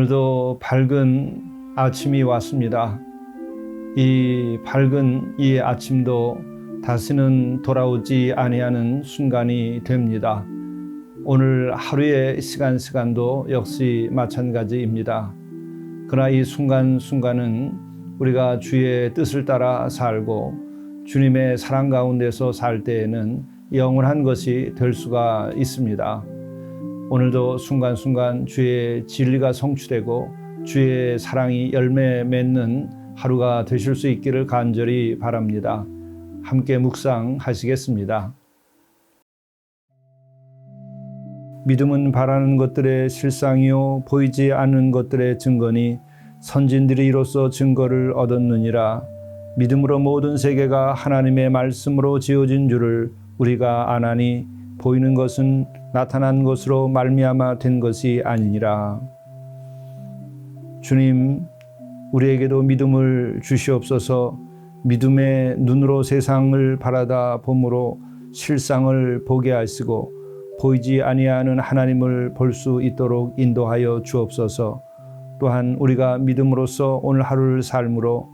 오늘도 밝은 아침이 왔습니다. 이 밝은 이 아침도 다시는 돌아오지 아니하는 순간이 됩니다. 오늘 하루의 시간도 역시 마찬가지입니다. 그러나 이 순간순간은 우리가 주의 뜻을 따라 살고 주님의 사랑 가운데서 살 때에는 영원한 것이 될 수가 있습니다. 오늘도 순간순간 주의 진리가 성취되고 주의 사랑이 열매 맺는 하루가 되실 수 있기를 간절히 바랍니다. 함께 묵상하시겠습니다. 믿음은 바라는 것들의 실상이요 보이지 않는 것들의 증거니 선진들이 이로써 증거를 얻었느니라. 믿음으로 모든 세계가 하나님의 말씀으로 지어진 줄을 우리가 아나니 보이는 것은 나타난 것으로 말미암아 된 것이 아니니라. 주님, 우리에게도 믿음을 주시옵소서. 믿음의 눈으로 세상을 바라다 봄으로 실상을 보게 하시고 보이지 아니하는 하나님을 볼 수 있도록 인도하여 주옵소서. 또한 우리가 믿음으로써 오늘 하루를 삶으로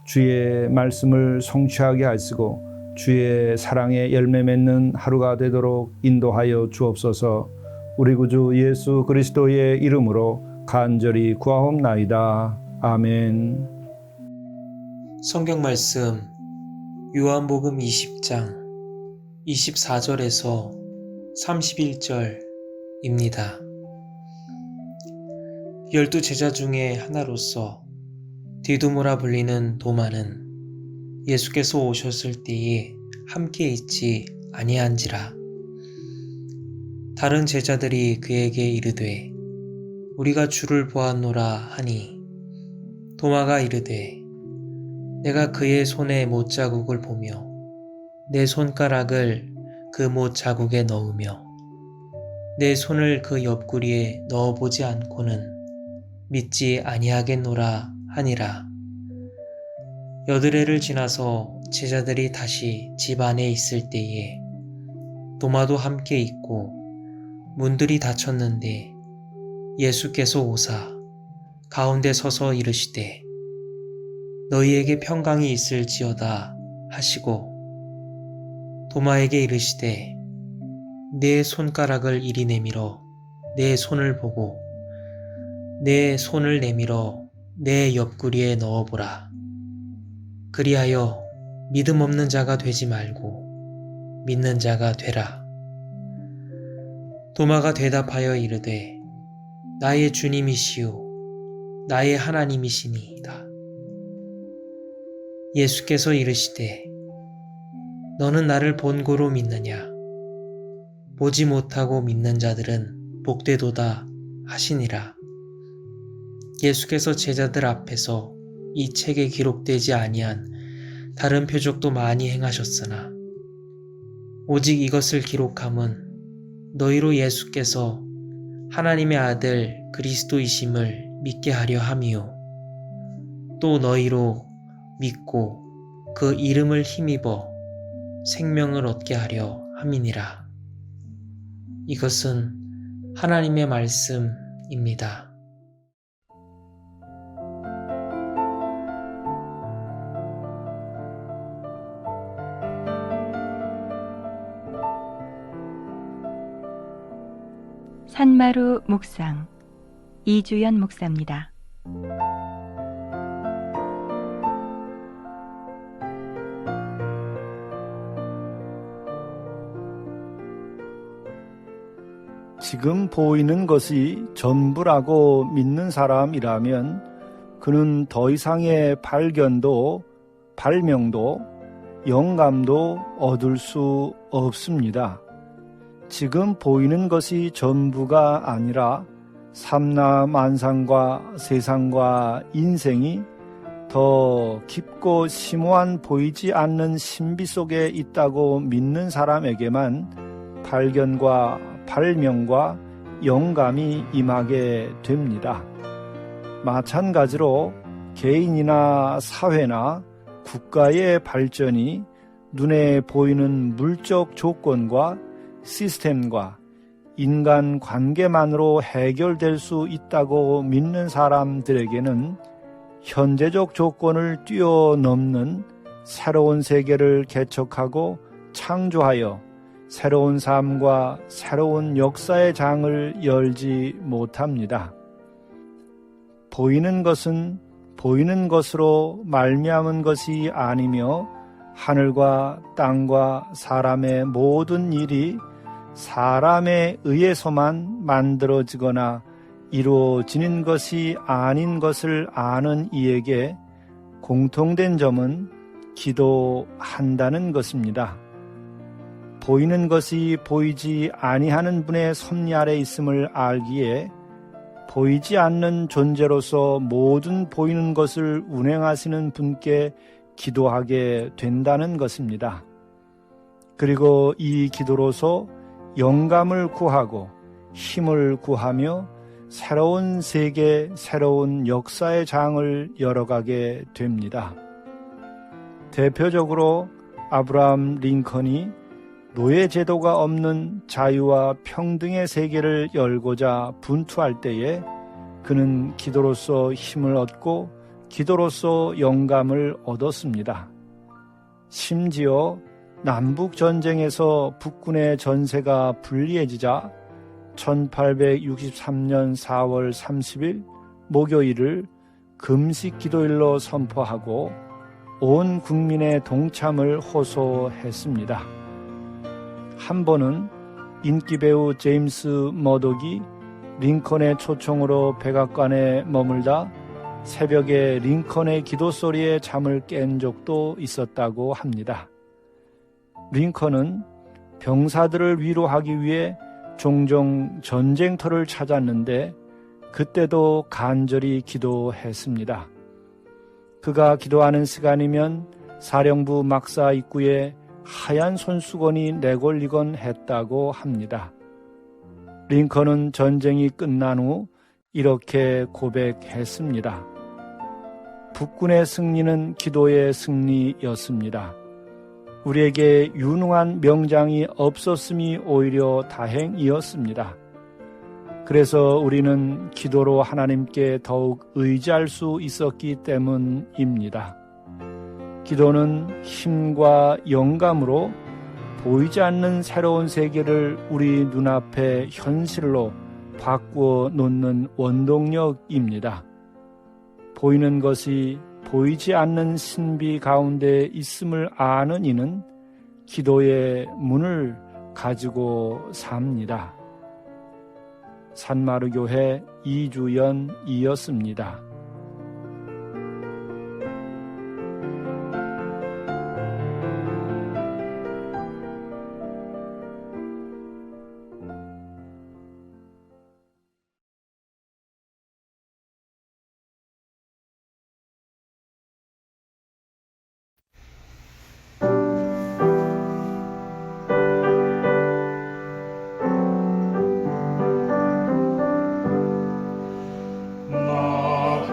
주의 말씀을 성취하게 하시고 주의 사랑에 열매 맺는 하루가 되도록 인도하여 주옵소서. 우리 구주 예수 그리스도의 이름으로 간절히 구하옵나이다. 아멘. 성경 말씀 요한복음 20장 24절에서 31절입니다. 12 제자 중에 하나로서 디두모라 불리는 도마는 예수께서 오셨을 때에 함께 있지 아니한지라. 다른 제자들이 그에게 이르되 우리가 주를 보았노라 하니 도마가 이르되 내가 그의 손에 못자국을 보며 내 손가락을 그 못자국에 넣으며 내 손을 그 옆구리에 넣어보지 않고는 믿지 아니하겠노라 하니라. 여드레를 지나서 제자들이 다시 집 안에 있을 때에 도마도 함께 있고 문들이 닫혔는데 예수께서 오사 가운데 서서 이르시되 너희에게 평강이 있을지어다 하시고 도마에게 이르시되 내 손가락을 이리 내밀어 내 손을 보고 내 손을 내밀어 내 옆구리에 넣어보라. 그리하여 믿음 없는 자가 되지 말고 믿는 자가 되라. 도마가 대답하여 이르되 나의 주님이시요 나의 하나님이시니이다. 예수께서 이르시되 너는 나를 본고로 믿느냐? 보지 못하고 믿는 자들은 복되도다 하시니라. 예수께서 제자들 앞에서 이 책에 기록되지 아니한 다른 표적도 많이 행하셨으나 오직 이것을 기록함은 너희로 예수께서 하나님의 아들 그리스도이심을 믿게 하려 함이요 또 너희로 믿고 그 이름을 힘입어 생명을 얻게 하려 함이니라. 이것은 하나님의 말씀입니다. 산마루 묵상 이주연 목사입니다. 지금 보이는 것이 전부라고 믿는 사람이라면 그는 더 이상의 발견도 발명도 영감도 얻을 수 없습니다. 지금 보이는 것이 전부가 아니라 삼라만상과 세상과 인생이 더 깊고 심오한 보이지 않는 신비 속에 있다고 믿는 사람에게만 발견과 발명과 영감이 임하게 됩니다. 마찬가지로 개인이나 사회나 국가의 발전이 눈에 보이는 물적 조건과 시스템과 인간 관계만으로 해결될 수 있다고 믿는 사람들에게는 현재적 조건을 뛰어넘는 새로운 세계를 개척하고 창조하여 새로운 삶과 새로운 역사의 장을 열지 못합니다. 보이는 것은 보이는 것으로 말미암은 것이 아니며 하늘과 땅과 사람의 모든 일이 사람에 의해서만 만들어지거나 이루어지는 것이 아닌 것을 아는 이에게 공통된 점은 기도한다는 것입니다. 보이는 것이 보이지 아니하는 분의 섭리 아래 있음을 알기에 보이지 않는 존재로서 모든 보이는 것을 운행하시는 분께 기도하게 된다는 것입니다. 그리고 이 기도로서 영감을 구하고 힘을 구하며 새로운 세계, 새로운 역사의 장을 열어가게 됩니다. 대표적으로 아브라함 링컨이 노예 제도가 없는 자유와 평등의 세계를 열고자 분투할 때에 그는 기도로서 힘을 얻고 기도로서 영감을 얻었습니다. 심지어 남북전쟁에서 북군의 전세가 불리해지자 1863년 4월 30일 목요일을 금식 기도일로 선포하고 온 국민의 동참을 호소했습니다. 한 번은 인기 배우 제임스 머독이 링컨의 초청으로 백악관에 머물다 새벽에 링컨의 기도 소리에 잠을 깬 적도 있었다고 합니다. 링컨은 병사들을 위로하기 위해 종종 전쟁터를 찾았는데 그때도 간절히 기도했습니다. 그가 기도하는 시간이면 사령부 막사 입구에 하얀 손수건이 내걸리곤 했다고 합니다. 링컨은 전쟁이 끝난 후 이렇게 고백했습니다. 북군의 승리는 기도의 승리였습니다. 우리에게 유능한 명장이 없었음이 오히려 다행이었습니다. 그래서 우리는 기도로 하나님께 더욱 의지할 수 있었기 때문입니다. 기도는 힘과 영감으로 보이지 않는 새로운 세계를 우리 눈앞에 현실로 바꾸어 놓는 원동력입니다. 보이는 것이 보이지 않는 신비 가운데 있음을 아는 이는 기도의 문을 가지고 삽니다. 산마루교회 이주연이었습니다. 나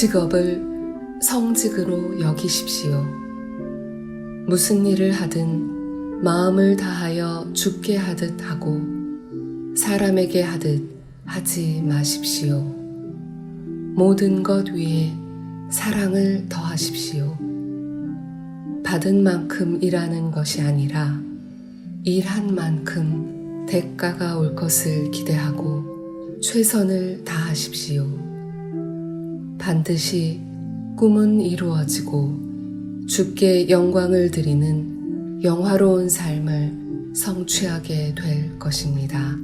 직업을 성직으로 여기십시오. 무슨 일을 하든 마음을 다하여 주께 하듯 하고 사람에게 하듯 하지 마십시오. 모든 것 위에 사랑을 더하십시오. 받은 만큼 일하는 것이 아니라 일한 만큼 대가가 올 것을 기대하고 최선을 다하십시오. 반드시 꿈은 이루어지고 주께 영광을 드리는 영화로운 삶을 성취하게 될 것입니다.